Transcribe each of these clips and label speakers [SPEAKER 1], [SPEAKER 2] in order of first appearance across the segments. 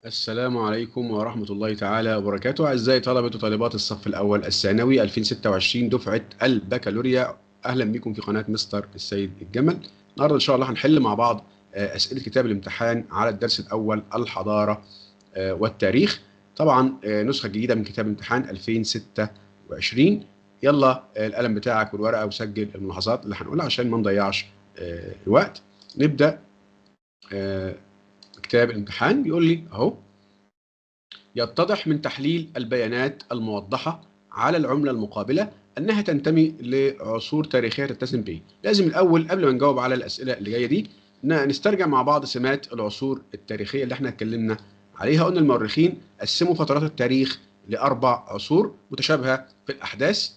[SPEAKER 1] السلام عليكم ورحمة الله تعالى وبركاته. أعزائي طلبة وطالبات الصف الأول الثانوي 2026 دفعة البكالوريا، أهلا بكم في قناة مستر السيد الجمل. النهارده إن شاء الله هنحل مع بعض أسئلة كتاب الامتحان على الدرس الأول الحضارة والتاريخ. طبعا نسخة جديدة من كتاب الامتحان 2026. يلا القلم بتاعك والورقة وسجل الملاحظات اللي هنقولها عشان ما نضيعش الوقت. نبدأ. كتاب الامتحان بيقول لي أهو: يتضح من تحليل البيانات الموضحة على العملة المقابلة أنها تنتمي لعصور تاريخية تتسم به. لازم الأول قبل ما نجاوب على الأسئلة اللي جاية دي نسترجع مع بعض سمات العصور التاريخية اللي احنا اتكلمنا عليها. قلنا المؤرخين قسموا فترات التاريخ لأربع عصور متشابهة في الأحداث.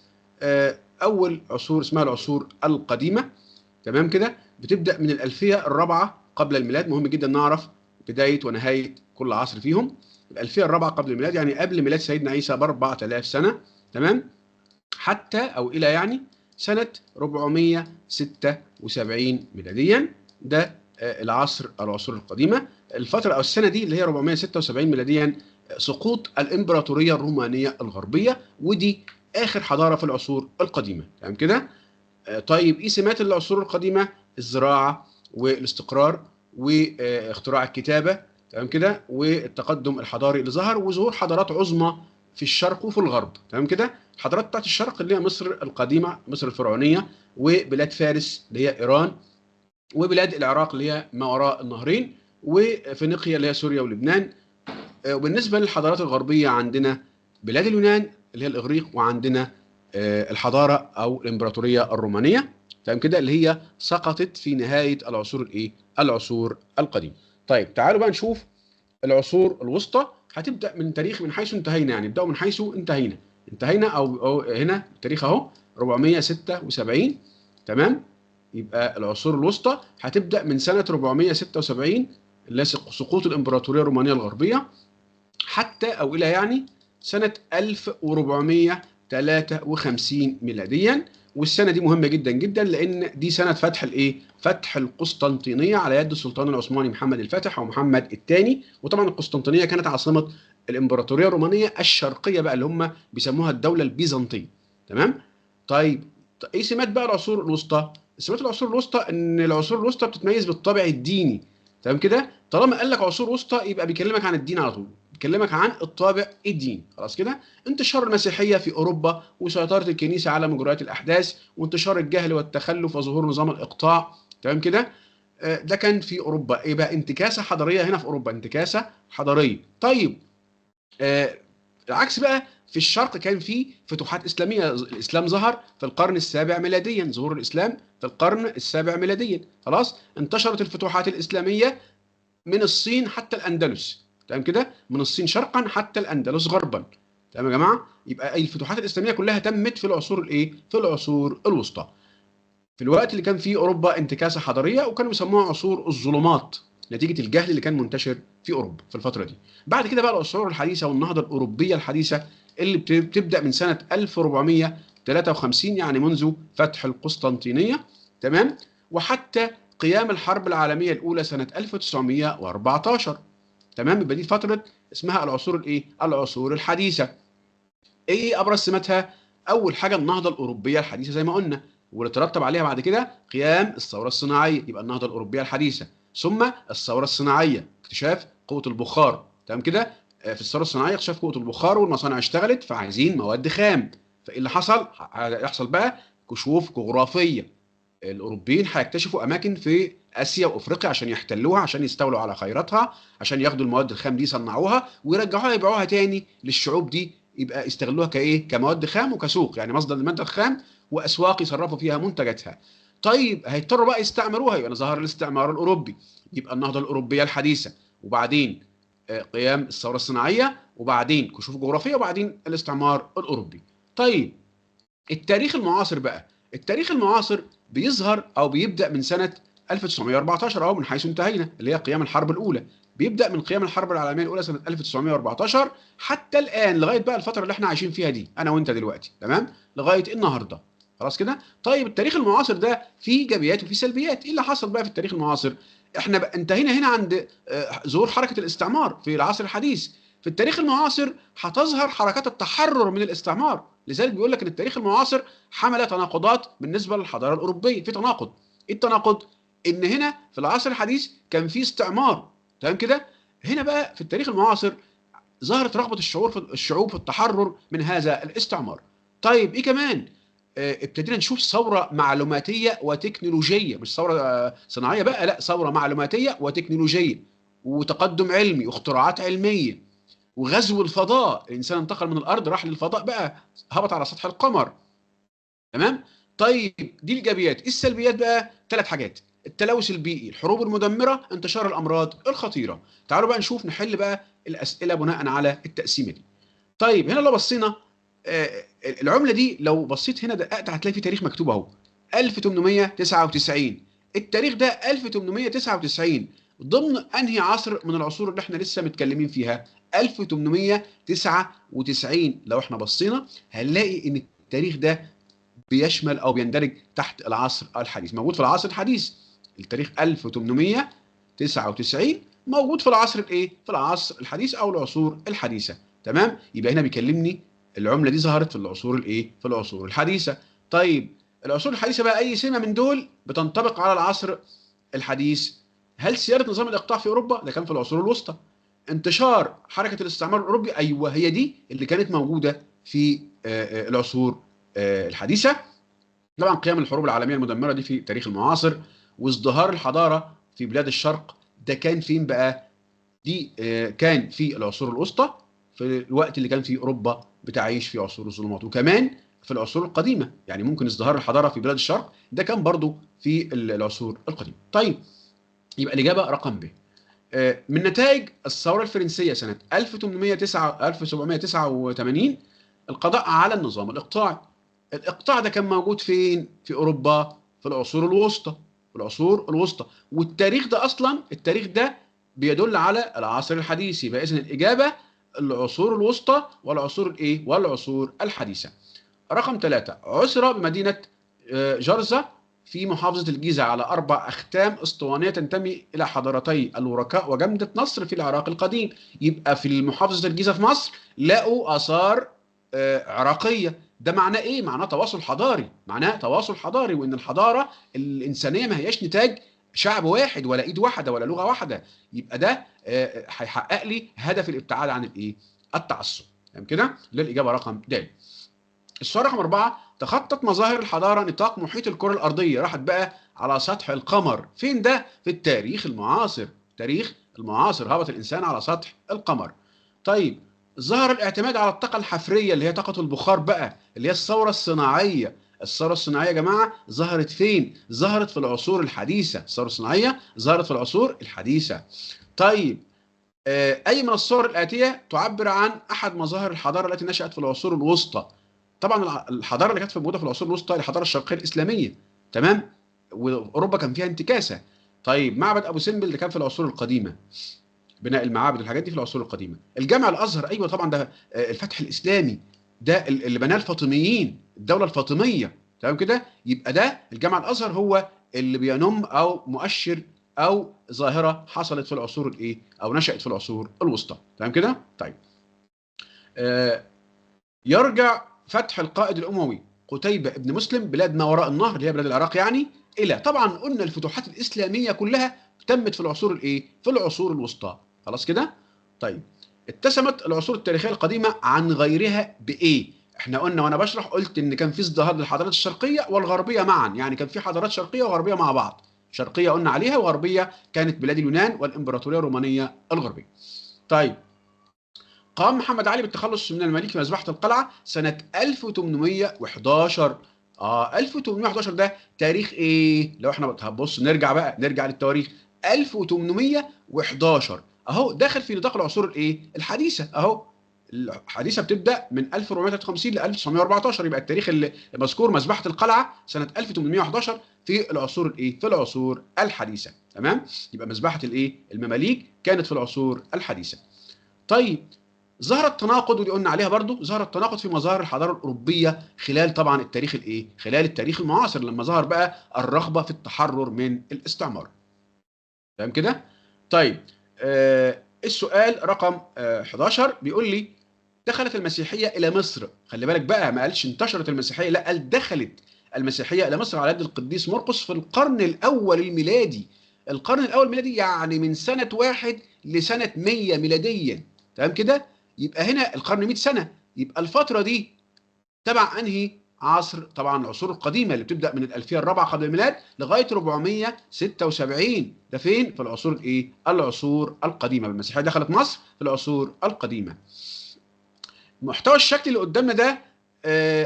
[SPEAKER 1] أول عصور اسمها العصور القديمة، تمام كده، بتبدأ من الألفية الرابعة قبل الميلاد. مهم جدا نعرف بداية ونهاية كل عصر فيهم. الألفية الرابعة قبل الميلاد يعني قبل ميلاد سيدنا عيسى ب 4000 سنة، تمام، حتى أو إلى يعني سنة 476 ميلاديا. ده العصور القديمة. الفترة أو السنة دي اللي هي 476 ميلاديا سقوط الإمبراطورية الرومانية الغربية، ودي آخر حضارة في العصور القديمة، تمام كده. طيب ايه سمات العصور القديمه؟ الزراعه والاستقرار واختراع الكتابه، تمام كده، والتقدم الحضاري اللي ظهر، وظهور حضارات عظمى في الشرق وفي الغرب، تمام كده. الحضارات بتاعت الشرق اللي هي مصر القديمه، مصر الفرعونيه، وبلاد فارس اللي هي ايران، وبلاد العراق اللي هي ما وراء النهرين، وفينيقيا اللي هي سوريا ولبنان. وبالنسبه للحضارات الغربيه عندنا بلاد اليونان اللي هي الاغريق، وعندنا الحضاره او الامبراطوريه الرومانيه، تمام كده، اللي هي سقطت في نهايه العصور القديمه. طيب تعالوا بقى نشوف العصور الوسطى. هتبدا من حيث انتهينا، يعني ابداوا من حيث انتهينا أو هنا التاريخ اهو 476، تمام. يبقى العصور الوسطى هتبدا من سنه 476 اللي هي سقوط الامبراطوريه الرومانيه الغربيه، حتى أو إلى يعني سنة 1453 ميلاديا. والسنة دي مهمة جدا جدا لأن دي سنة فتح فتح القسطنطينية على يد السلطان العثماني محمد الفاتح أو محمد الثاني. وطبعا القسطنطينية كانت عاصمة الإمبراطورية الرومانية الشرقية بقى اللي هم بيسموها الدولة البيزنطية، تمام. طيب إيه سمات بقى العصور الوسطى؟ سمات العصور الوسطى إن العصور الوسطى بتتميز بالطابع الديني، تمام كده. طالما قال لك عصور وسطى يبقى بيكلمك عن الدين على طول، بيكلمك عن الطابع الديني، خلاص كده. انتشار المسيحيه في اوروبا وسيطره الكنيسه على مجريات الاحداث وانتشار الجهل والتخلف وظهور نظام الاقطاع، تمام كده. ده كان في اوروبا. ايه بقى؟ انتكاسه حضاريه هنا في اوروبا، انتكاسه حضاريه. طيب آه، العكس بقى في الشرق كان في فتوحات اسلاميه. الاسلام ظهر في القرن السابع ميلاديا، ظهور الاسلام في القرن السابع ميلاديا. خلاص انتشرت الفتوحات الاسلاميه من الصين حتى الاندلس، تمام كده، من الصين شرقا حتى الاندلس غربا، تمام يا جماعه. يبقى الفتوحات الاسلاميه كلها تمت في العصور في العصور الوسطى، في الوقت اللي كان فيه اوروبا انتكاسه حضاريه، وكانوا بيسموها عصور الظلمات نتيجه الجهل اللي كان منتشر في اوروبا في الفتره دي. بعد كده بقى العصور الحديثه والنهضه الاوروبيه الحديثه اللي بتبدا من سنه 1453، يعني منذ فتح القسطنطينيه، تمام، وحتى قيام الحرب العالميه الاولى سنه 1914، تمام. يبقى دي فتره اسمها العصور العصور الحديثه. ايه ابرز سماتها؟ اول حاجه النهضه الاوروبيه الحديثه زي ما قلنا، واللي ترتب عليها بعد كده قيام الثوره الصناعيه. يبقى النهضه الاوروبيه الحديثه ثم الثوره الصناعيه، اكتشاف قوه البخار، تمام كده. في الثوره الصناعيه اكتشاف قوه البخار والمصانع اشتغلت، فعايزين مواد خام. فايه اللي حصل؟ هيحصل بقى كشوف جغرافيه. الاوروبيين هيكتشفوا اماكن في اسيا وافريقيا عشان يحتلوها، عشان يستولوا على خيراتها، عشان ياخدوا المواد الخام دي يصنعوها ويرجعوها يبيعوها تاني للشعوب دي، يبقى يستغلوها كمواد خام وكسوق، يعني مصدر للماده الخام واسواق يصرفوا فيها منتجاتها. طيب هيضطروا بقى يستعمروها، يبقى ظهر الاستعمار الاوروبي. يبقى النهضه الاوروبيه الحديثه، وبعدين قيام الثوره الصناعيه، وبعدين كشوف جغرافيه، وبعدين الاستعمار الاوروبي. طيب التاريخ المعاصر بقى، التاريخ المعاصر بيظهر او بيبدا من سنه 1914 اهو، من حيث انتهينا اللي هي قيام الحرب الاولى. بيبدا من قيام الحرب العالميه الاولى سنه 1914 حتى الان، لغايه بقى الفتره اللي احنا عايشين فيها دي انا وانت دلوقتي، تمام، لغايه النهارده. خلاص كده. طيب التاريخ المعاصر ده فيه ايجابيات وفيه سلبيات. ايه اللي حصل بقى في التاريخ المعاصر؟ احنا انتهينا هنا عند ظهور حركه الاستعمار في العصر الحديث. في التاريخ المعاصر هتظهر حركات التحرر من الاستعمار. لذلك بيقول لك ان التاريخ المعاصر حمل تناقضات بالنسبه للحضاره الاوروبيه. في تناقض. ايه التناقض؟ ان هنا في العصر الحديث كان في استعمار، تمام كده. هنا بقى في التاريخ المعاصر ظهرت رغبه الشعوب في التحرر من هذا الاستعمار. طيب ايه كمان؟ ابتدينا نشوف ثوره معلوماتيه وتكنولوجيه، مش ثوره صناعيه بقى، لا، ثوره معلوماتيه وتكنولوجيه وتقدم علمي واختراعات علميه وغزو الفضاء. الانسان انتقل من الارض، راح للفضاء بقى، هبط على سطح القمر. تمام. طيب دي الايجابيات. ايه السلبيات بقى؟ ثلاث حاجات: التلوث البيئي، الحروب المدمره، انتشار الامراض الخطيره. تعالوا بقى نشوف، نحل بقى الاسئله بناء على التقسيمه دي. طيب هنا لو بصينا العمله دي، لو بصيت هنا دققت هتلاقي في تاريخ مكتوب اهو 1899. التاريخ ده 1899 ضمن انهي عصر من العصور اللي احنا لسه متكلمين فيها؟ 1899. لو احنا بصينا هنلاقي ان التاريخ ده بيشمل او بيندرج تحت العصر الحديث، موجود في العصر الحديث. التاريخ 1899 موجود في العصر الايه؟ في العصر الحديث او العصور الحديثه. تمام. يبقى هنا بيكلمني العمله دي ظهرت في العصور الايه؟ في العصور الحديثه. طيب العصور الحديثه بقى اي سمه من دول بتنطبق على العصر الحديث؟ هل سياده نظام الاقطاع في اوروبا؟ ده كان في العصور الوسطى. انتشار حركه الاستعمار الاوروبي؟ ايوه هي دي اللي كانت موجوده في العصور الحديثه. طبعا قيام الحروب العالميه المدمره دي في التاريخ المعاصر. وازدهار الحضاره في بلاد الشرق ده كان فين بقى؟ دي كان في العصور الوسطى، في الوقت اللي كان فيه اوروبا بتعيش في عصور الظلمات. وكمان في العصور القديمه، يعني ممكن ازدهار الحضاره في بلاد الشرق ده كان برضو في العصور القديمه. طيب يبقى الاجابه رقم ب. من نتائج الثوره الفرنسيه سنه 1789 القضاء على النظام الاقطاعي. الاقطاع ده كان موجود فين؟ في اوروبا في العصور الوسطى. في العصور الوسطى. والتاريخ ده اصلا، التاريخ ده بيدل على العصر الحديث. يبقى اذا الاجابه العصور الوسطى والعصور الايه؟ والعصور الحديثه. رقم 3: عثر بمدينه جرزة في محافظة الجيزة على 4 أختام أسطوانية تنتمي إلى حضارتي الوركاء وجمدة نصر في العراق القديم. يبقى في محافظة الجيزة في مصر لقوا آثار عراقية. ده معناه إيه؟ معناه تواصل حضاري، معناه تواصل حضاري، وإن الحضارة الإنسانية ما هياش نتاج شعب واحد ولا إيد واحدة ولا لغة واحدة. يبقى ده هيحقق لي هدف الابتعاد عن الإيه؟ التعصب. تمام كده؟ للإجابة رقم د. السؤال رقم 4: تخطت مظاهر الحضارة نطاق محيط الكرة الأرضية، راحت بقى على سطح القمر. فين ده؟ في التاريخ المعاصر. تاريخ المعاصر هبط الإنسان على سطح القمر. طيب ظهر الاعتماد على الطاقة الحفرية اللي هي طاقة البخار بقى، اللي هي الثورة الصناعية. الثورة الصناعية يا جماعة ظهرت فين؟ ظهرت في العصور الحديثة. الثورة الصناعية ظهرت في العصور الحديثة. طيب أي من الصور الآتية تعبر عن أحد مظاهر الحضارة التي نشأت في العصور الوسطى؟ طبعا الحضاره اللي كانت موجوده في العصور الوسطى الحضاره الشرقيه الاسلاميه. تمام. واوروبا كان فيها انتكاسه. طيب معبد ابو سمبل ده كان في العصور القديمه. بناء المعابد والحاجات دي في العصور القديمه. الجامع الازهر، ايوه طبعا ده الفتح الاسلامي، ده اللي بناه الفاطميين، الدوله الفاطميه. تمام كده. يبقى ده الجامع الازهر هو اللي بينم او مؤشر او ظاهره حصلت في العصور الايه؟ او نشات في العصور الوسطى. تمام كده. طيب يرجع فتح القائد الاموي قتيبة ابن مسلم بلاد ما وراء النهر اللي هي بلاد العراق يعني الى، طبعا قلنا الفتوحات الاسلاميه كلها تمت في العصور الايه؟ في العصور الوسطى. خلاص كده. طيب اتسمت العصور التاريخيه القديمه عن غيرها بايه؟ احنا قلنا وانا بشرح قلت ان كان في ازدهار للحضارات الشرقيه والغربيه معا، يعني كان في حضارات شرقيه وغربيه مع بعض. شرقيه قلنا عليها، وغربيه كانت بلاد اليونان والامبراطوريه الرومانيه الغربيه. طيب قام محمد علي بالتخلص من المماليك في مذبحة القلعة سنة 1811. 1811 ده تاريخ ايه؟ لو احنا هنبص نرجع للتواريخ. 1811 اهو داخل في نطاق العصور الايه؟ الحديثة اهو. الحديثة بتبدأ من 1453 ل 1914. يبقى التاريخ اللي مذكور مذبحة القلعة سنة 1811 في العصور الايه؟ في العصور الحديثة. تمام؟ يبقى مذبحة الايه؟ المماليك كانت في العصور الحديثة. طيب ظهر التناقض، ودي قلنا عليها برضو، ظهر التناقض في مظاهر الحضاره الاوروبيه خلال طبعا التاريخ الايه؟ خلال التاريخ المعاصر، لما ظهر بقى الرغبه في التحرر من الاستعمار. تمام كده؟ طيب السؤال رقم 11 بيقول لي دخلت المسيحيه الى مصر. خلي بالك بقى، ما قالش انتشرت المسيحيه، لا قال دخلت المسيحيه الى مصر على يد القديس مرقس في القرن الاول الميلادي. القرن الاول الميلادي يعني من سنه 1 لسنه 100 ميلاديا. تمام كده؟ يبقى هنا القرن 100 سنه، يبقى الفتره دي تبع انهي عصر؟ طبعا العصور القديمه اللي بتبدا من الالفيه الرابعه قبل الميلاد لغايه 476. ده فين؟ في العصور الايه؟ العصور القديمه. المسيحيه دخلت مصر في العصور القديمه. المحتوى الشكلي اللي قدامنا ده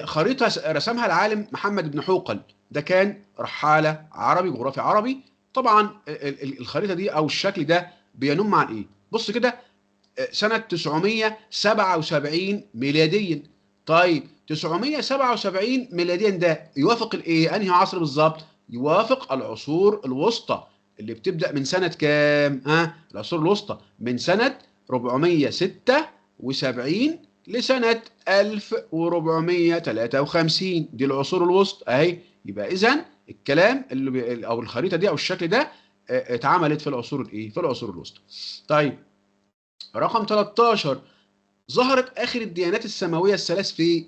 [SPEAKER 1] خريطه رسمها العالم محمد بن حوقل. ده كان رحاله عربي، جغرافي عربي. طبعا الخريطه دي او الشكل ده بينم عن ايه؟ بص كده، سنة 977 ميلاديا. طيب 977 ميلاديا ده يوافق الايه؟ انهي عصر بالظبط؟ يوافق العصور الوسطى اللي بتبدأ من سنة كام؟ العصور الوسطى من سنة 476 لسنة 1453. دي العصور الوسطى اهي. يبقى اذا الكلام او الخريطة دي او الشكل ده اتعملت في العصور الايه؟ في العصور الوسطى. طيب رقم 13، ظهرت اخر الديانات السماويه الثلاث في،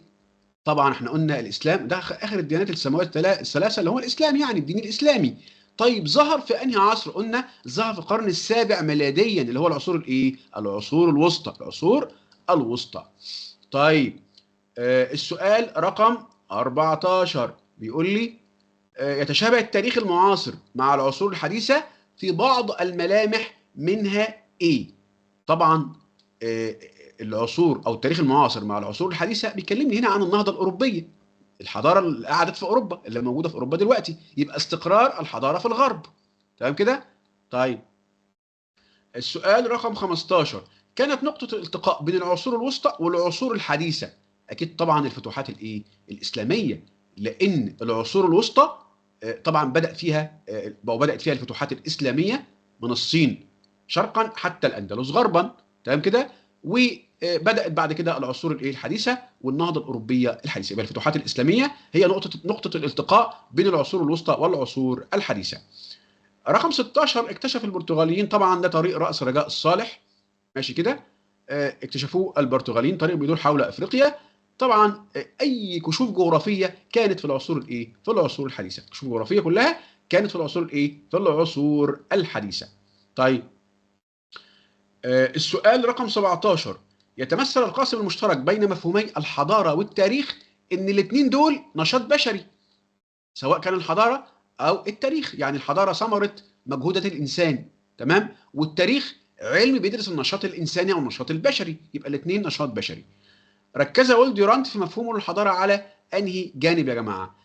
[SPEAKER 1] طبعا احنا قلنا الاسلام ده اخر الديانات السماويه الثلاثه اللي هو الاسلام، يعني الدين الاسلامي. طيب ظهر في انهي عصر؟ قلنا ظهر في القرن السابع ميلاديا اللي هو العصور الايه؟ العصور الوسطى، العصور الوسطى. طيب السؤال رقم 14 بيقول لي يتشابه التاريخ المعاصر مع العصور الحديثه في بعض الملامح، منها ايه؟ طبعا العصور او التاريخ المعاصر مع العصور الحديثه بيكلمني هنا عن النهضه الاوروبيه، الحضاره اللي قعدت في اوروبا، اللي موجوده في اوروبا دلوقتي. يبقى استقرار الحضاره في الغرب. تمام كده؟ طيب السؤال رقم 15، كانت نقطه الالتقاء بين العصور الوسطى والعصور الحديثه. اكيد طبعا الفتوحات الايه؟ الاسلاميه، لان العصور الوسطى طبعا بدات فيها الفتوحات الاسلاميه من الصين شرقا حتى الاندلس غربا. تمام كده؟ وبدات بعد كده العصور الايه؟ الحديثه والنهضه الاوروبيه الحديثه. يبقى الفتوحات الاسلاميه هي نقطه الالتقاء بين العصور الوسطى والعصور الحديثه. رقم 16، اكتشف البرتغاليين، طبعا ده طريق راس رجاء الصالح، ماشي كده؟ اكتشفوه البرتغاليين، طريق بيدور حول افريقيا. طبعا اي كشوف جغرافيه كانت في العصور الايه؟ في العصور الحديثه. الكشوف الجغرافيه كلها كانت في العصور الايه؟ في العصور الحديثه. طيب السؤال رقم 17، يتمثل القاسم المشترك بين مفهومي الحضاره والتاريخ ان الاثنين دول نشاط بشري، سواء كان الحضاره او التاريخ. يعني الحضاره ثمره مجهودات الانسان، تمام؟ والتاريخ علم بيدرس النشاط الانساني او النشاط البشري، يبقى الاثنين نشاط بشري. ركز ولديورانت في مفهومه للحضاره على انهي جانب يا جماعه؟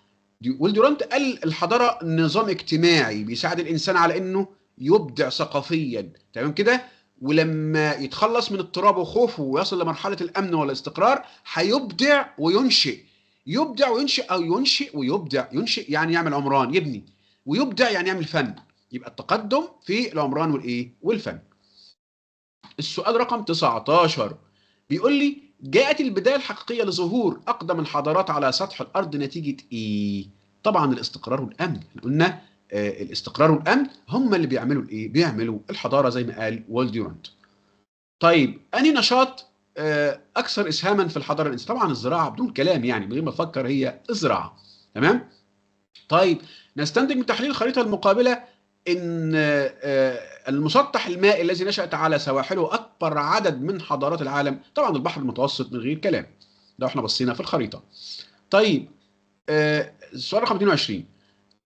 [SPEAKER 1] ولديورانت قال الحضاره نظام اجتماعي بيساعد الانسان على انه يبدع ثقافيا. تمام كده؟ ولما يتخلص من اضطرابه وخوفه ويصل لمرحله الامن والاستقرار هيبدع وينشئ. يبدع وينشئ او ينشئ ويبدع. ينشئ يعني يعمل عمران، يبني، ويبدع يعني يعمل فن. يبقى التقدم في العمران والايه؟ والفن. السؤال رقم 19 بيقول لي جاءت البدايه الحقيقيه لظهور اقدم الحضارات على سطح الارض نتيجه ايه؟ طبعا الاستقرار والامن. قلنا الاستقرار والامن هم اللي بيعملوا الايه؟ بيعملوا الحضاره زي ما قال والديورانت. طيب انهي نشاط اكثر اسهاما في الحضاره الانسانيه؟ طبعا الزراعه بدون كلام، يعني من غير ما تفكر هي الزراعه. تمام؟ طيب نستنتج من تحليل الخريطه المقابله ان المسطح المائي الذي نشأت على سواحله اكبر عدد من حضارات العالم طبعا البحر المتوسط من غير كلام، لو احنا بصينا في الخريطه. طيب السؤال رقم 22،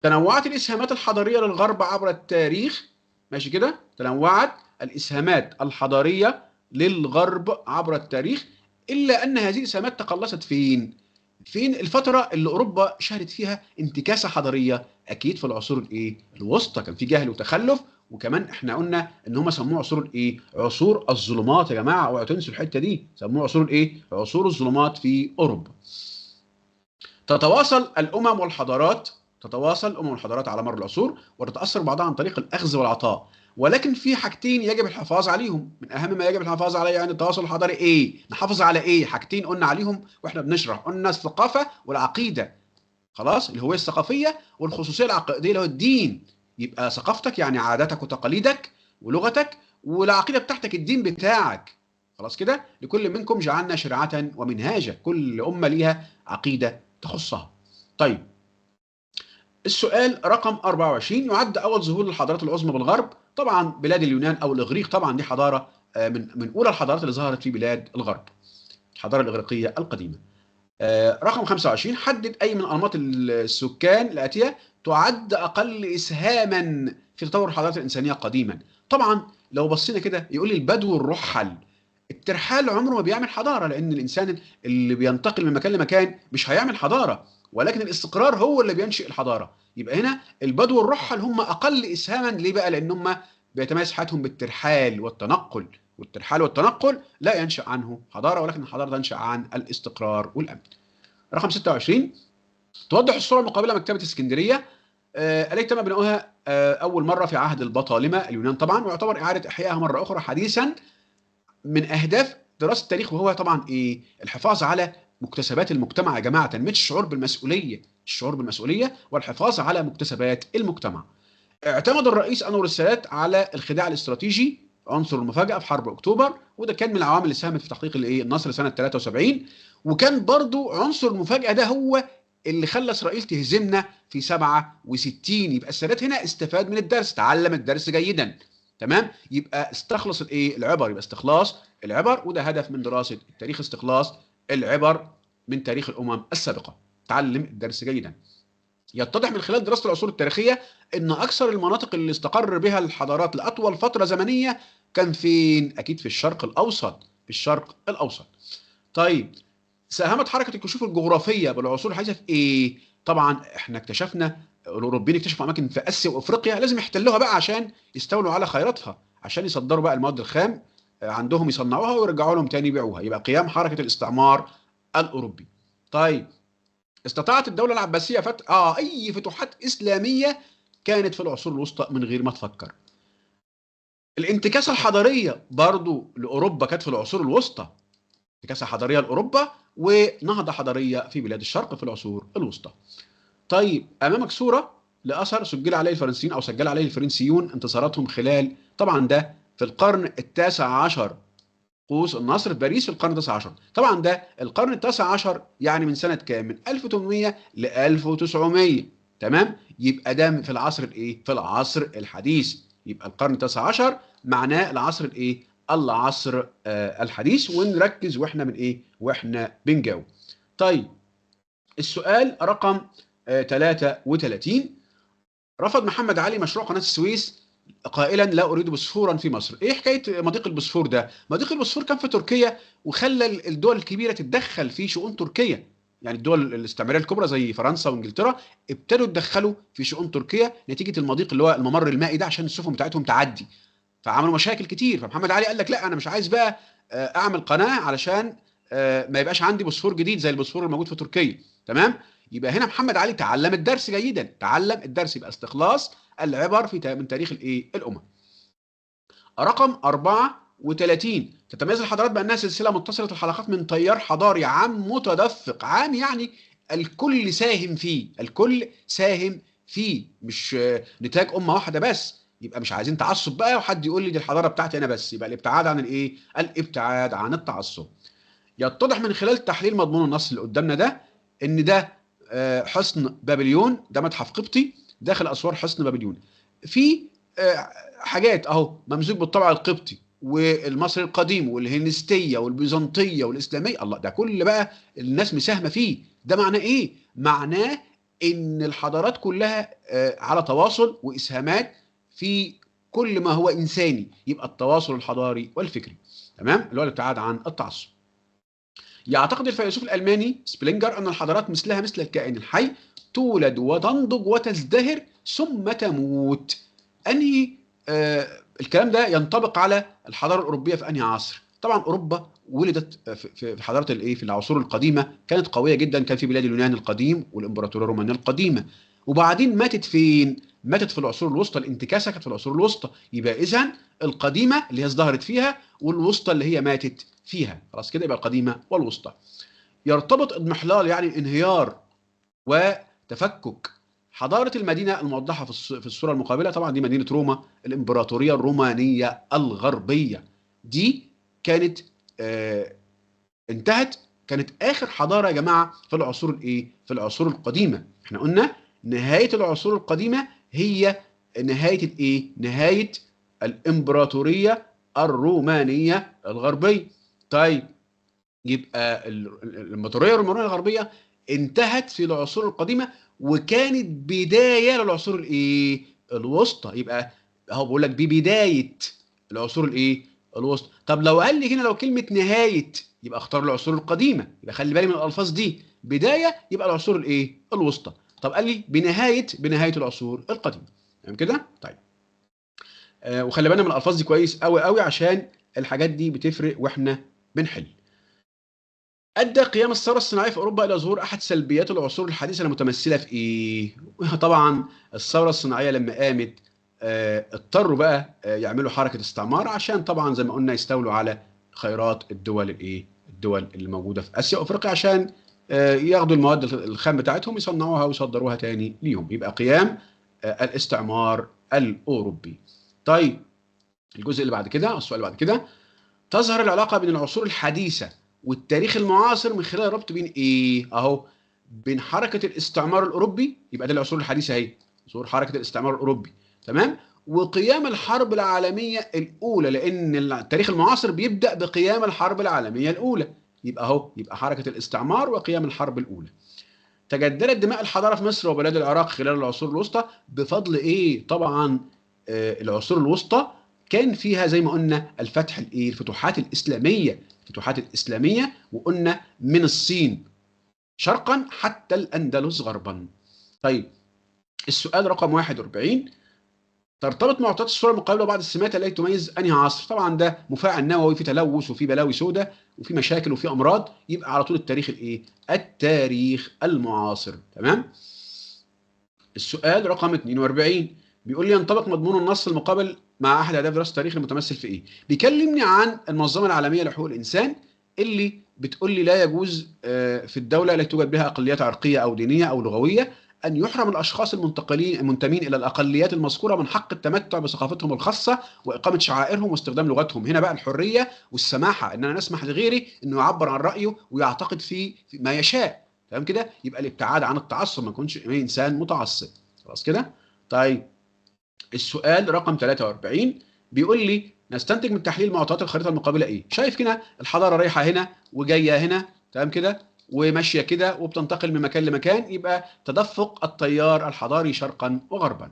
[SPEAKER 1] تنوعت الاسهامات الحضاريه للغرب عبر التاريخ. ماشي كده؟ تنوعت الاسهامات الحضاريه للغرب عبر التاريخ، الا ان هذه الاسهامات تقلصت فين الفتره اللي اوروبا شهدت فيها انتكاسه حضاريه؟ اكيد في العصور الايه؟ الوسطى. كان في جهل وتخلف، وكمان احنا قلنا ان هم سموه عصور الايه؟ عصور الظلمات. يا جماعه اوعوا تنسوا الحته دي، سموه عصور الايه؟ عصور الظلمات في اوروبا. تتواصل الامم والحضارات على مر العصور وتتاثر بعضها عن طريق الاخذ والعطاء، ولكن في حاجتين يجب الحفاظ عليهم، من اهم ما يجب الحفاظ عليه يعني التواصل الحضاري ايه؟ نحافظ على ايه؟ حاجتين قلنا عليهم واحنا بنشرح، قلنا الثقافه والعقيده. خلاص، الهويه الثقافيه والخصوصيه العقائديه اللي هو الدين. يبقى ثقافتك يعني عاداتك وتقاليدك ولغتك، والعقيده بتاعتك الدين بتاعك. خلاص كده، لكل منكم جعلنا شرعه ومنهاجا، كل امه ليها عقيده تخصها. طيب، السؤال رقم 24: يعد اول ظهور للحضارات العظمى بالغرب طبعا بلاد اليونان او الاغريق. طبعا دي حضاره من اولى الحضارات اللي ظهرت في بلاد الغرب، الحضاره الاغريقيه القديمه. رقم 25: حدد أي من أنماط السكان الآتية تعد أقل إسهاما في تطور الحضارات الإنسانية قديما. طبعا لو بصينا كده يقول لي البدو الرحل. الترحال عمره ما بيعمل حضارة، لأن الإنسان اللي بينتقل من مكان لمكان مش هيعمل حضارة، ولكن الاستقرار هو اللي بينشئ الحضارة. يبقى هنا البدو الرحل هم أقل إسهاما. ليه بقى؟ لأن هم بيتميز حياتهم بالترحال والتنقل، والترحال والتنقل لا ينشأ عنه حضارة، ولكن الحضارة تنشأ عن الاستقرار والأمن. رقم 26: توضح الصورة المقابلة مكتبة اسكندرية التي تم بناؤها أول مرة في عهد البطالمة اليونان طبعا، ويعتبر إعادة إحيائها مرة أخرى حديثا من أهداف دراسة التاريخ، وهو طبعا إيه؟ الحفاظ على مكتسبات المجتمع يا جماعة، تنمية الشعور بالمسؤولية، الشعور بالمسؤولية والحفاظ على مكتسبات المجتمع. اعتمد الرئيس أنور السادات على الخداع الاستراتيجي، عنصر المفاجأة في حرب أكتوبر، وده كان من العوامل اللي ساهمت في تحقيق النصر سنة 73. وكان برضو عنصر المفاجأة ده هو اللي خلى إسرائيل تهزمنا في 67. يبقى السادات هنا استفاد من الدرس، تعلم الدرس جيدا. تمام، يبقى استخلص العبر، يبقى استخلاص العبر، وده هدف من دراسة التاريخ، استخلاص العبر من تاريخ الأمم السابقة، تعلم الدرس جيدا. يتضح من خلال دراسة العصور التاريخية أن أكثر المناطق اللي استقر بها الحضارات لأطول فترة زمنية كان فين؟ أكيد في الشرق الأوسط، في الشرق الأوسط. طيب، ساهمت حركة الكشوف الجغرافية بالعصور الحديثة في إيه؟ طبعا إحنا اكتشفنا، الأوروبيين اكتشفوا أماكن في آسيا وأفريقيا لازم يحتلوها بقى عشان يستولوا على خيراتها، عشان يصدروا بقى المواد الخام عندهم، يصنعوها ويرجعوا لهم تاني يبيعوها. يبقى قيام حركة الاستعمار الأوروبي. طيب، استطاعت الدولة العباسية فتح أي فتوحات إسلامية كانت في العصور الوسطى من غير ما تفكر. الانتكاسة الحضارية برضو لأوروبا كانت في العصور الوسطى، انتكاسة حضارية لأوروبا ونهضة حضارية في بلاد الشرق في العصور الوسطى. طيب، أمامك صورة لأثر سجل عليه الفرنسيين أو سجل عليه الفرنسيون انتصاراتهم خلال، طبعا ده في القرن التاسع عشر، قوس النصر في باريس في القرن التاسع عشر. طبعا ده القرن التاسع عشر يعني من سنة كام؟ من 1800 ل 1900. تمام، يبقى ده في العصر الايه؟ في العصر الحديث. يبقى القرن التاسع عشر معناه العصر الايه؟ العصر الحديث. ونركز واحنا من ايه؟ واحنا بنجاوب. طيب، السؤال رقم 33: رفض محمد علي مشروع قناة السويس قائلا لا اريد بوسفورا في مصر. ايه حكايه مضيق البوسفور ده؟ مضيق البوسفور كان في تركيا، وخلى الدول الكبيره تتدخل في شؤون تركيا. يعني الدول الاستعماريه الكبرى زي فرنسا وانجلترا ابتدوا يتدخلوا في شؤون تركيا نتيجه المضيق اللي هو الممر المائي ده، عشان السفن بتاعتهم تعدي، فعملوا مشاكل كتير. فمحمد علي قال لك لا، انا مش عايز بقى اعمل قناه علشان ما يبقاش عندي بوسفور جديد زي البوسفور الموجود في تركيا. تمام، يبقى هنا محمد علي تعلم الدرس جيدا، تعلم الدرس، يبقى استخلاص العبر من تاريخ الامم. رقم 34: تتميز الحضارات بانها سلسله متصله الحلقات من تيار حضاري عام متدفق. عام يعني الكل ساهم فيه، الكل ساهم فيه، مش نتاج امه واحده بس. يبقى مش عايزين تعصب بقى وحد يقول لي دي الحضاره بتاعتي انا بس. يبقى الابتعاد عن الابتعاد عن التعصب. يتضح من خلال تحليل مضمون النص اللي قدامنا ده ان ده حصن بابليون، ده متحف قبطي داخل اسوار حصن بابليون. في حاجات اهو ممزوج بالطبع القبطي والمصري القديم والهلينستيه والبيزنطيه والاسلاميه. الله، ده كل بقى الناس مساهمه فيه. ده معناه ايه؟ معناه ان الحضارات كلها على تواصل واسهامات في كل ما هو انساني. يبقى التواصل الحضاري والفكري. تمام، اللي هو الابتعاد عن التعصب. يعتقد الفيلسوف الألماني سبلينجر أن الحضارات مثلها مثل الكائن الحي، تولد وتنضج وتزدهر ثم تموت. أنهي الكلام ده ينطبق على الحضارة الأوروبية في أنهي عصر؟ طبعا أوروبا ولدت في حضارة في العصور القديمة، كانت قوية جدا، كان في بلاد اليونان القديم والإمبراطورية الرومانية القديمة. وبعدين ماتت فين؟ ماتت في العصور الوسطى، الانتكاسه كانت في العصور الوسطى، يبقى اذا القديمه اللي هي ازدهرت فيها والوسطى اللي هي ماتت فيها. خلاص كده يبقى القديمه والوسطى. يرتبط اضمحلال يعني انهيار وتفكك حضاره المدينه الموضحه في الصوره المقابله، طبعا دي مدينه روما، الامبراطوريه الرومانيه الغربيه. دي كانت انتهت، كانت اخر حضاره يا جماعه في العصور الايه؟ في العصور القديمه. احنا قلنا نهايه العصور القديمه هي نهايه الايه؟ نهايه الامبراطوريه الرومانيه الغربيه. طيب يبقى الامبراطوريه الرومانيه الغربيه انتهت في العصور القديمه وكانت بدايه للعصور الايه؟ الوسطى. يبقى اهو بقول لك ببدايه العصور الايه؟ الوسطى. طب لو قال لي هنا لو كلمه نهايه يبقى اختار العصور القديمه، يبقى خلي بالي من الالفاظ دي، بدايه يبقى العصور الايه؟ الوسطى. طب قال لي بنهايه العصور القديمه. تمام كده؟ طيب وخلي بالنا من الالفاظ دي كويس قوي قوي عشان الحاجات دي بتفرق واحنا بنحل. أدى قيام الثورة الصناعية في أوروبا إلى ظهور أحد سلبيات العصور الحديثة المتمثلة في إيه؟ طبعًا الثورة الصناعية لما قامت اضطروا بقى يعملوا حركة استعمار عشان طبعًا زي ما قلنا يستولوا على خيرات الدول الإيه؟ الدول اللي موجودة في آسيا وأفريقيا عشان ياخدوا المواد الخام بتاعتهم يصنعوها ويصدروها تاني ليهم، يبقى قيام الاستعمار الأوروبي. طيب الجزء اللي بعد كده، السؤال اللي بعد كده، تظهر العلاقة بين العصور الحديثة والتاريخ المعاصر من خلال الربط بين ايه؟ اهو بين حركة الاستعمار الأوروبي، يبقى ده العصور الحديثة اهي، عصور حركة الاستعمار الأوروبي، تمام؟ وقيام الحرب العالمية الأولى، لأن التاريخ المعاصر بيبدأ بقيام الحرب العالمية الأولى، يبقى اهو يبقى حركة الاستعمار وقيام الحرب الأولى. تجددت دماء الحضارة في مصر وبلاد العراق خلال العصور الوسطى بفضل ايه؟ طبعا العصور الوسطى كان فيها زي ما قلنا الفتح الايه؟ الفتوحات الاسلاميه، الفتوحات الاسلاميه، وقلنا من الصين شرقا حتى الاندلس غربا. طيب السؤال رقم 41، ترتبط معطيات الصوره المقابله وبعض السمات التي تميز انهي عصر؟ طبعا ده مفاعل نووي، في تلوث وفي بلاوي سوداء وفي مشاكل وفي امراض، يبقى على طول التاريخ الايه؟ التاريخ المعاصر. تمام. السؤال رقم 42 بيقول لي ينطبق مضمون النص المقابل مع احد اهداف دراسه التاريخ المتمثل في ايه؟ بيكلمني عن المنظمه العالميه لحقوق الانسان اللي بتقول لي لا يجوز في الدوله التي توجد بها اقليات عرقيه او دينيه او لغويه ان يحرم الاشخاص المنتمين الى الاقليات المذكوره من حق التمتع بثقافتهم الخاصه واقامه شعائرهم واستخدام لغتهم. هنا بقى الحريه والسماحه، ان انا نسمح لغيري انه يعبر عن رايه ويعتقد في ما يشاء. تمام كده؟ يبقى الابتعاد عن التعصب، ما يكونش انسان متعصب. خلاص كده؟ طيب السؤال رقم 43 بيقول لي نستنتج من تحليل معطيات الخريطه المقابله ايه؟ شايف كده الحضاره رايحه هنا وجايه هنا، تمام كده؟ وماشيه كده وبتنتقل من مكان لمكان، يبقى تدفق التيار الحضاري شرقا وغربا.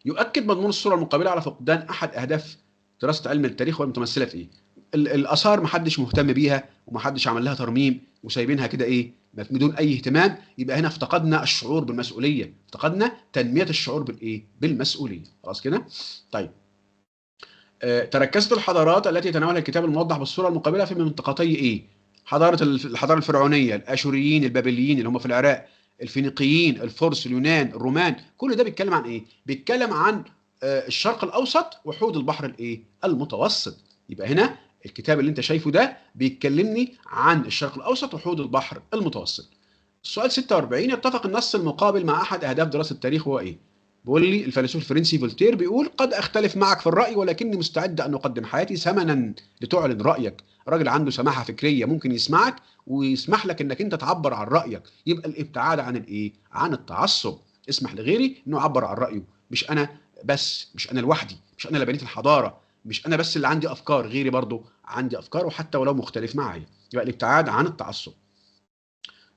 [SPEAKER 1] يؤكد مضمون الصوره المقابله على فقدان احد اهداف دراسه علم التاريخ والمتمثله في ايه؟ الاثار محدش مهتم بيها ومحدش عمل لها ترميم وسايبينها كده ايه؟ بدون اي اهتمام، يبقى هنا افتقدنا الشعور بالمسؤوليه، افتقدنا تنميه الشعور بالايه؟ بالمسؤوليه. خلاص كده؟ طيب تركزت الحضارات التي يتناولها الكتاب الموضح بالصوره المقابله في منطقتي ايه؟ الحضاره الفرعونيه، الاشوريين، البابليين اللي هم في العراق، الفينيقيين، الفرس، اليونان، الرومان، كل ده بيتكلم عن ايه؟ بيتكلم عن الشرق الاوسط وحوض البحر الايه؟ المتوسط. يبقى هنا الكتاب اللي انت شايفه ده بيتكلمني عن الشرق الاوسط وحوض البحر المتوسط. السؤال 46 يتفق النص المقابل مع احد اهداف دراسه التاريخ هو ايه؟ بيقول لي الفيلسوف الفرنسي فولتير بيقول قد اختلف معك في الراي ولكني مستعد ان اقدم حياتي ثمنا لتعلن رايك. راجل عنده سماحه فكريه، ممكن يسمعك ويسمح لك انك انت تعبر عن رايك. يبقى الابتعاد عن الايه؟ عن التعصب. اسمح لغيري انه يعبر عن رايه، مش انا بس، مش انا لوحدي، مش انا اللي بنيت الحضاره، مش انا بس اللي عندي افكار، غيري برضو عندي افكار وحتى ولو مختلف معايا. يبقى الابتعاد عن التعصب.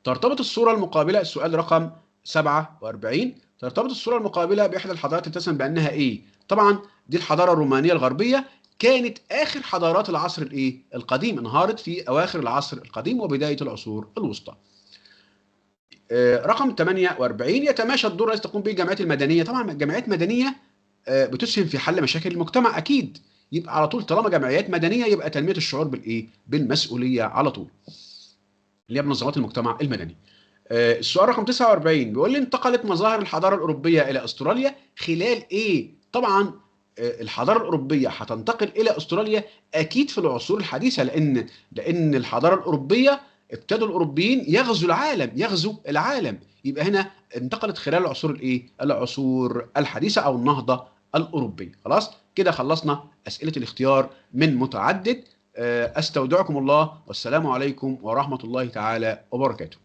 [SPEAKER 1] ترتبط الصورة المقابلة، السؤال رقم 47، ترتبط الصورة المقابلة بإحدى الحضارات التي تسمى بأنها إيه؟ طبعا دي الحضارة الرومانية الغربية، كانت آخر حضارات العصر الإيه؟ القديم، انهارت في أواخر العصر القديم وبداية العصور الوسطى. رقم 48 يتماشى الدور الذي تقوم به الجمعيات المدنية. طبعا الجمعيات المدنية بتسهم في حل مشاكل المجتمع أكيد، يبقى على طول طالما جمعيات مدنية يبقى تنمية الشعور بالإيه؟ بالمسؤولية على طول، اللي هي منظمات المجتمع المدني. السؤال رقم 49 بيقول لي انتقلت مظاهر الحضاره الاوروبيه الى استراليا خلال ايه؟ طبعا الحضاره الاوروبيه هتنتقل الى استراليا اكيد في العصور الحديثه، لان الحضاره الاوروبيه ابتدوا الاوروبيين يغزوا العالم، يبقى هنا انتقلت خلال العصور الايه؟ العصور الحديثه او النهضه الاوروبيه. خلاص كده خلصنا اسئله الاختيار من متعدد. استودعكم الله والسلام عليكم ورحمه الله تعالى وبركاته.